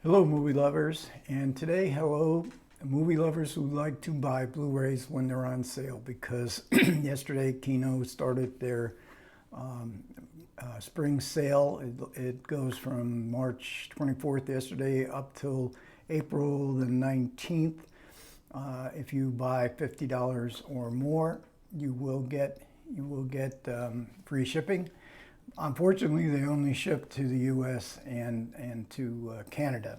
Hello, movie lovers, and today, hello, movie lovers who like to buy Blu-rays when they're on sale, because yesterday Kino started their spring sale. It goes from March 24th yesterday up till April the 19th. If you buy $50 or more, you will get free shipping. Unfortunately, they only ship to the U.S. and to Canada.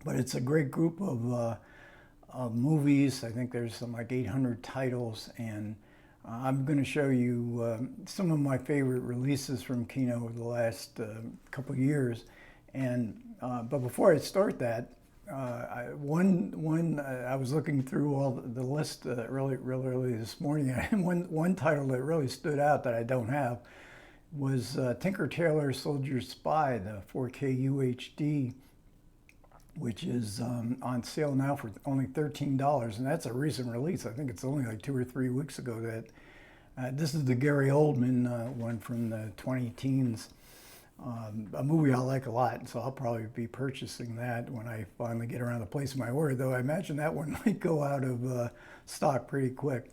But it's a great group of movies. I think there's some like 800 titles, and I'm going to show you some of my favorite releases from Kino over the last couple of years. And but before I start that, I was looking through all the list real early this morning, and one title that really stood out that I don't have was Tinker Tailor Soldier Spy, the 4K UHD, which is on sale now for only $13, and that's a recent release. I think it's only like 2 or 3 weeks ago that this is the Gary Oldman one from the 20 teens, a movie I like a lot, so I'll probably be purchasing that when I finally get around to placing my order, though I imagine that one might go out of stock pretty quick.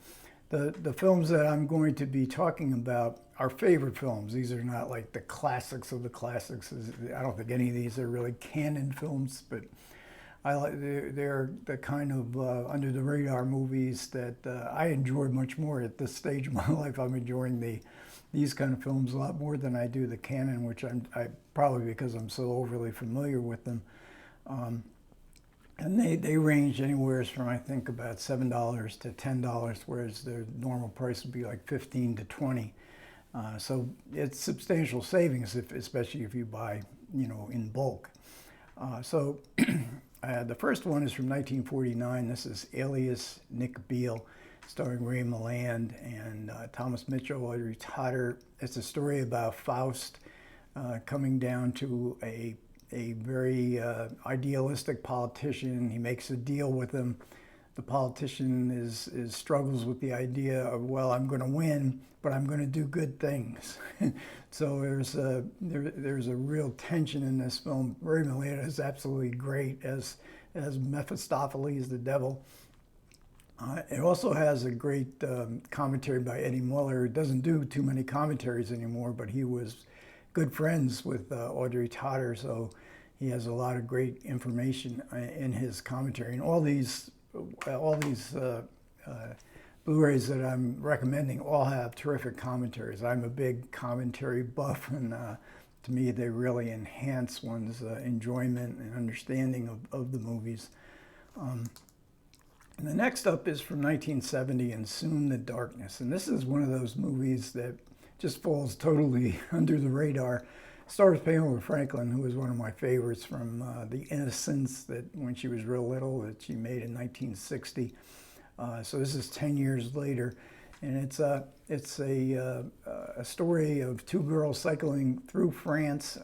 The films that I'm going to be talking about are favorite films. These are not like the classics of the classics. I don't think any of these are really canon films, but they're the kind of under the radar movies that I enjoy much more at this stage of my life. I'm enjoying these kind of films a lot more than I do the canon, which I probably because I'm so overly familiar with them. And they range anywhere from, I think, about $7 to $10, whereas their normal price would be like $15 to $20. So it's substantial savings, especially if you buy, in bulk. The first one is from 1949. This is Alias, Nick Beale, starring Ray Milland and Thomas Mitchell, Audrey Totter. It's a story about Faust coming down to a very idealistic politician. He makes a deal with him. The politician struggles with the idea of, well, I'm going to win, but I'm going to do good things. So there's a real tension in this film. Ray Milland is absolutely great as Mephistopheles, the devil. It also has a great commentary by Eddie Muller, who doesn't do too many commentaries anymore, but he was good friends with Audrey Totter, so he has a lot of great information in his commentary. And all these Blu-rays that I'm recommending all have terrific commentaries. I'm a big commentary buff, and to me they really enhance one's enjoyment and understanding of the movies. And the next up is from 1970, and Soon the Darkness. And this is one of those movies that just falls totally under the radar. Stars Pamela Franklin, who was one of my favorites from The Innocents, that when she was real little, that she made in 1960. So this is 10 years later, and it's a story of two girls cycling through France,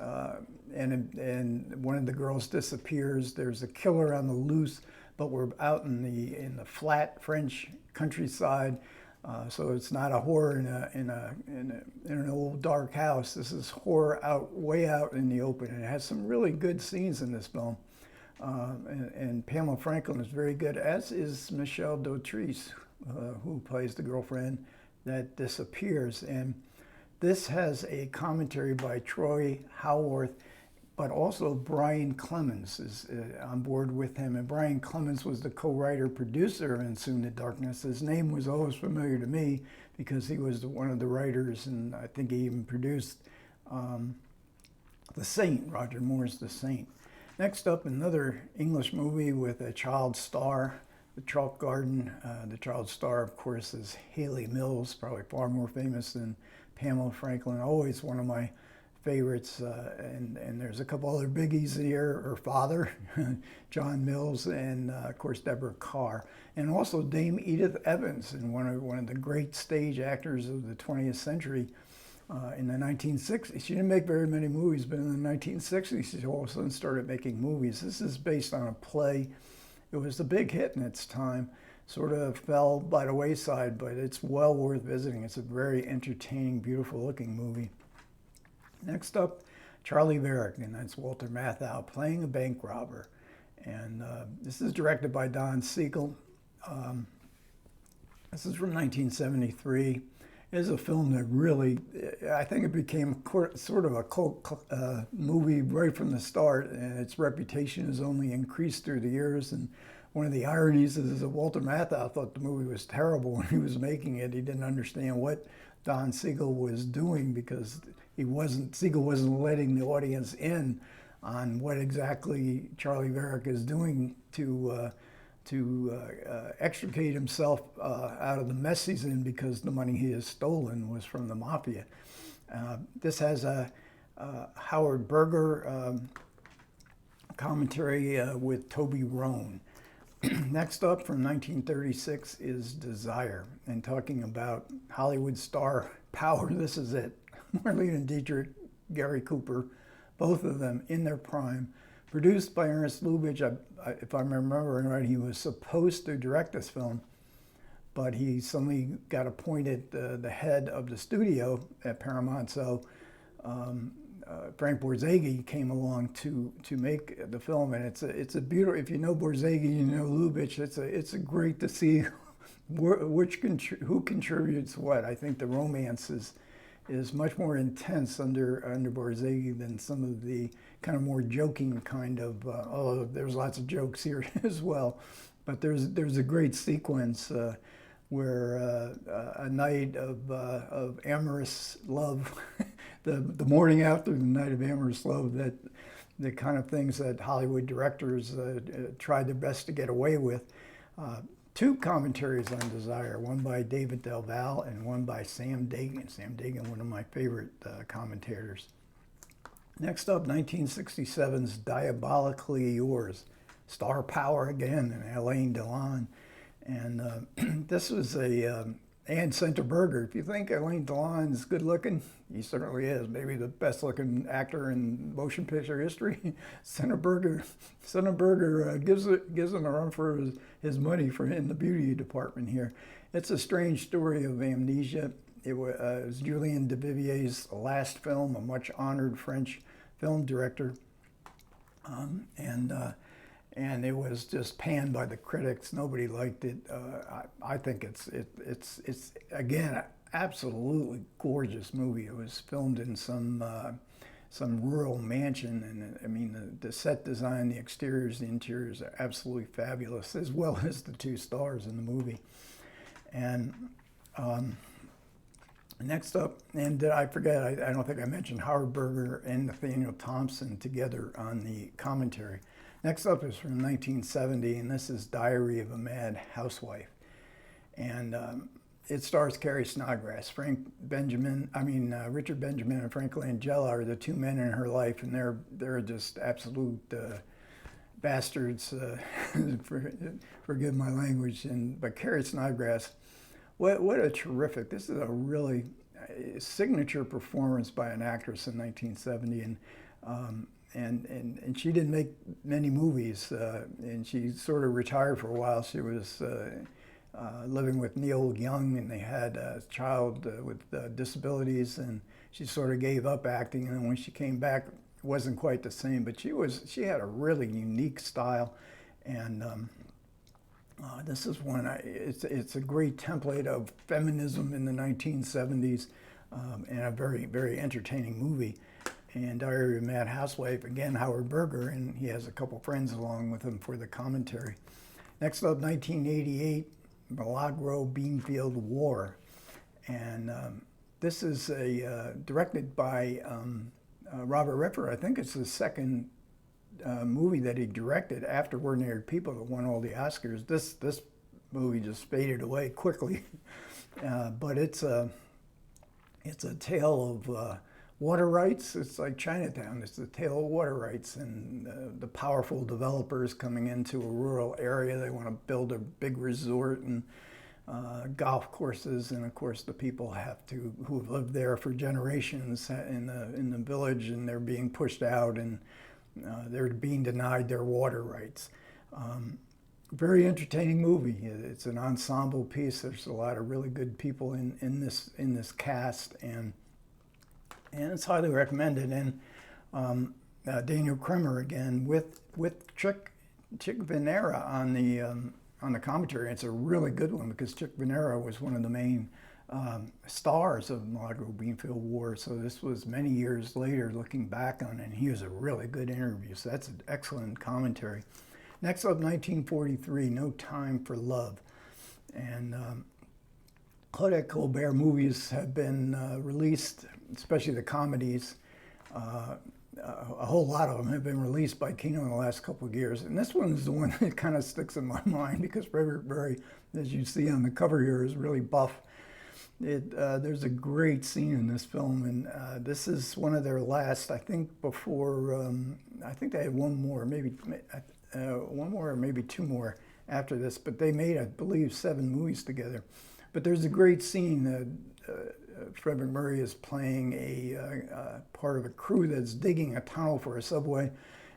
and one of the girls disappears. There's a killer on the loose, but we're out in the flat French countryside. So it's not a horror in an old dark house. This is horror way out in the open, and it has some really good scenes in this film. And Pamela Franklin is very good, as is Michelle Dautrice, who plays the girlfriend that disappears. And this has a commentary by Troy Howarth, but also Brian Clemons is on board with him. And Brian Clemons was the co-writer producer in Soon the Darkness. His name was always familiar to me because he was one of the writers, and I think he even produced The Saint, Roger Moore's The Saint. Next up, another English movie with a child star, The Chalk Garden. The child star, of course, is Haley Mills, probably far more famous than Pamela Franklin. Always one of my favorites, and there's a couple other biggies here. Her father, John Mills, and of course Deborah Carr, and also Dame Edith Evans, and one of the great stage actors of the 20th century. In the 1960s, she didn't make very many movies, but in the 1960s, she all of a sudden started making movies. This is based on a play. It was a big hit in its time. Sort of fell by the wayside, but it's well worth visiting. It's a very entertaining, beautiful-looking movie. Next up, Charlie Varick, and that's Walter Matthau playing a bank robber. And this is directed by Don Siegel. This is from 1973. It is a film that really, I think it became sort of a cult movie right from the start, and its reputation has only increased through the years. And one of the ironies is that Walter Matthau thought the movie was terrible when he was making it. He didn't understand what Don Siegel was doing because Siegel wasn't letting the audience in on what exactly Charlie Varick is doing to extricate himself out of the mess he's in because the money he has stolen was from the mafia. This has a Howard Berger commentary with Toby Rohn. Next up from 1936 is Desire, and talking about Hollywood star power. This is it. Marlene Dietrich, Gary Cooper, both of them in their prime. Produced by Ernest Lubitsch. If I'm remembering right, he was supposed to direct this film, but he suddenly got appointed the head of the studio at Paramount. So Frank Borzage came along to make the film, and it's a beautiful. If you know Borzage, you know Lubitsch. It's a great to see who contributes what. I think the romance is much more intense under Borzage than some of the kind of more joking kind of, although there's lots of jokes here as well. But there's a great sequence where a night of amorous love, the morning after the night of amorous love, that the kind of things that Hollywood directors tried their best to get away with. Two commentaries on Desire, one by David Del Valle and one by Sam Dagan. Sam Dagan, one of my favorite commentators. Next up, 1967's Diabolically Yours. Star power again, and Alain Delon. And this was and Senta Berger. If you think Alain Delon is good looking, he certainly is. Maybe the best looking actor in motion picture history. Senta Berger gives him a run for his money in the beauty department here. It's a strange story of amnesia. It was Julien Duvivier's last film, a much honored French film director. And it was just panned by the critics. Nobody liked it. I think it's again absolutely gorgeous movie. It was filmed in some rural mansion, and I mean the set design, the exteriors, the interiors are absolutely fabulous, as well as the two stars in the movie. And next up, and I forget, I don't think I mentioned Howard Berger and Nathaniel Thompson together on the commentary. Next up is from 1970, and this is Diary of a Mad Housewife. And it stars Carrie Snodgrass. Richard Benjamin and Frank Langella are the two men in her life, and they're just absolute bastards, forgive my language. But Carrie Snodgrass, what a terrific, this is a really signature performance by an actress in 1970. And she didn't make many movies, and she sort of retired for a while. She was living with Neil Young, and they had a child with disabilities, and she sort of gave up acting. And then when she came back, it wasn't quite the same. But she had a really unique style, and this is one. It's a great template of feminism in the 1970s, and a very, very entertaining movie. And Diary of a Mad Housewife, again, Howard Berger, and he has a couple friends along with him for the commentary. Next up, 1988, Bellagro Beanfield War. And this is directed by Robert Redford. I think it's the second movie that he directed after Ordinary People that won all the Oscars. This movie just faded away quickly. But it's a tale of water rights. It's like Chinatown. It's the tale of water rights and the powerful developers coming into a rural area. They want to build a big resort and golf courses, and of course the people who've lived there for generations in the village, and they're being pushed out, and they're being denied their water rights. Very entertaining movie. It's an ensemble piece. There's a lot of really good people in this cast, and it's highly recommended. And Daniel Kremer again with Chick Venera on the commentary. It's a really good one because Chick Venera was one of the main stars of Milagro Beanfield War. So this was many years later looking back on it, and he was a really good interview. So that's an excellent commentary. Next up, 1943, No Time for Love. And Claudette Colbert movies have been released, especially the comedies. A whole lot of them have been released by Kino in the last couple of years. And this one is the one that kind of sticks in my mind because Frederick Berry, as you see on the cover here, is really buff. There's a great scene in this film, and this is one of their last, I think, before, I think they had one more, maybe one more or maybe two more after this, but they made, I believe, 7 movies together. But there's a great scene that Fred MacMurray is playing a part of a crew that's digging a tunnel for a subway,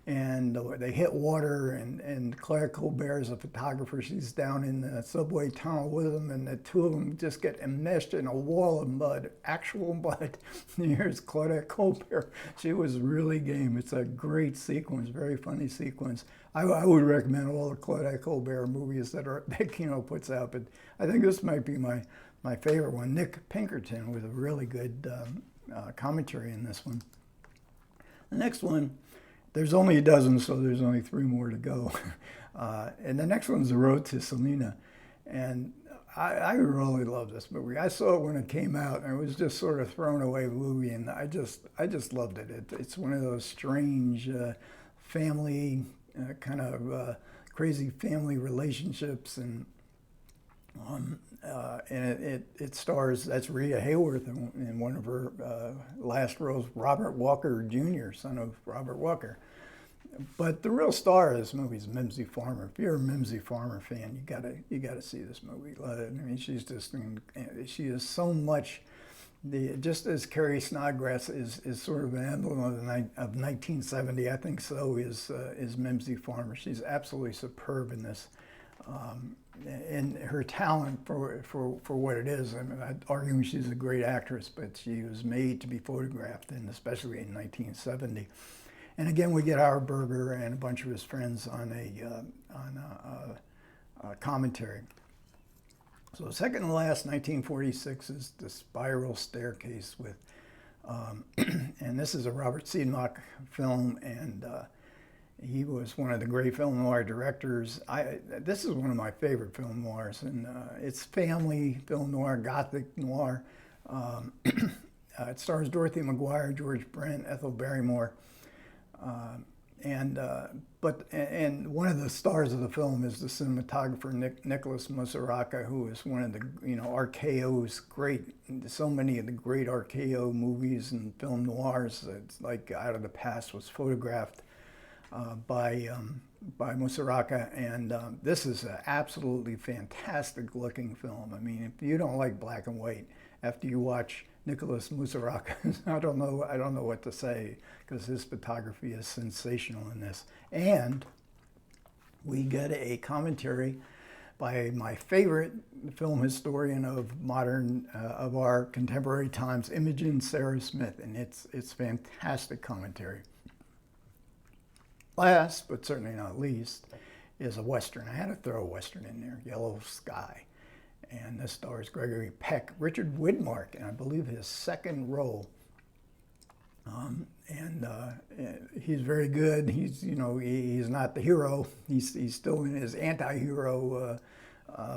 and they hit water, and Claire Colbert is a photographer. She's down in the subway tunnel with them, and the two of them just get enmeshed in a wall of mud, actual mud. And here's Claudette Colbert. She was really game. It's a great sequence, very funny sequence. I would recommend all the Claudette Colbert movies that Kino puts out, but I think this might be my favorite one. Nick Pinkerton with a really good commentary in this one. The next one, there's only a dozen, so there's only 3 more to go. And the next one's The Road to Selena. And I really love this movie. I saw it when it came out, and it was just sort of thrown away movie, and I just loved it. It's one of those strange family, kind of crazy family relationships, and it stars, that's Rhea Hayworth in one of her last roles, Robert Walker Jr., son of Robert Walker. But the real star of this movie is Mimsy Farmer. If you're a Mimsy Farmer fan, you gotta see this movie. I mean, she is so much. Just as Carrie Snodgrass is sort of an emblem of 1970, I think so is Mimsy Farmer. She's absolutely superb in this. And her talent for what it is, I mean, I'd argue she's a great actress, but she was made to be photographed, and especially in 1970. And again, we get Howard Berger and a bunch of his friends on a commentary. So second to last, 1946, is The Spiral Staircase with, and this is a Robert Siedmak film, and he was one of the great film noir directors. This is one of my favorite film noirs, and it's family film noir, gothic noir. It stars Dorothy McGuire, George Brent, Ethel Barrymore, and one of the stars of the film is the cinematographer Nicholas Musaraka, who is one of the RKO's great. So many of the great RKO movies and film noirs, it's like Out of the Past, was photographed by Musaraka, and this is an absolutely fantastic looking film. I mean, if you don't like black and white, after you watch Nicholas Musaraka, I don't know what to say, because his photography is sensational in this. And we get a commentary by my favorite film historian of our contemporary times, Imogen Sarah Smith, and it's fantastic commentary. Last, but certainly not least, is a Western. I had to throw a Western in there, Yellow Sky. And this stars Gregory Peck, Richard Widmark, and I believe his second role. He's very good. He's not the hero. He's still in his anti-hero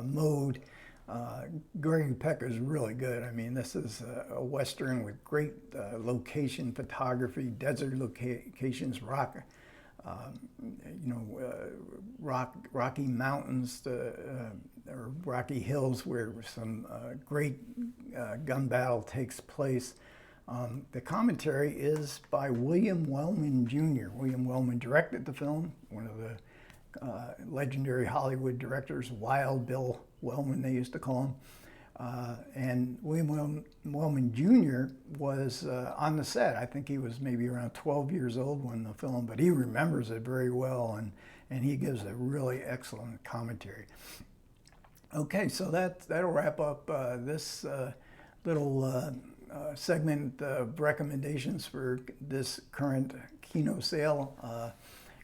mode. Gregory Peck is really good. I mean, this is a Western with great location photography, desert locations, rocky mountains or rocky hills where some great gun battle takes place. The commentary is by William Wellman Jr. William Wellman directed the film, one of the legendary Hollywood directors, Wild Bill Wellman, they used to call him. And William Wellman Jr. was on the set. I think he was maybe around 12 years old when the film, but he remembers it very well, and he gives a really excellent commentary. Okay, so that'll wrap up this little segment of recommendations for this current Kino sale.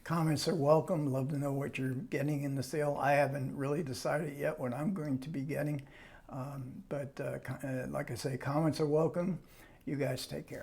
Comments are welcome. Love to know what you're getting in the sale. I haven't really decided yet what I'm going to be getting, but like I say, comments are welcome. You guys take care.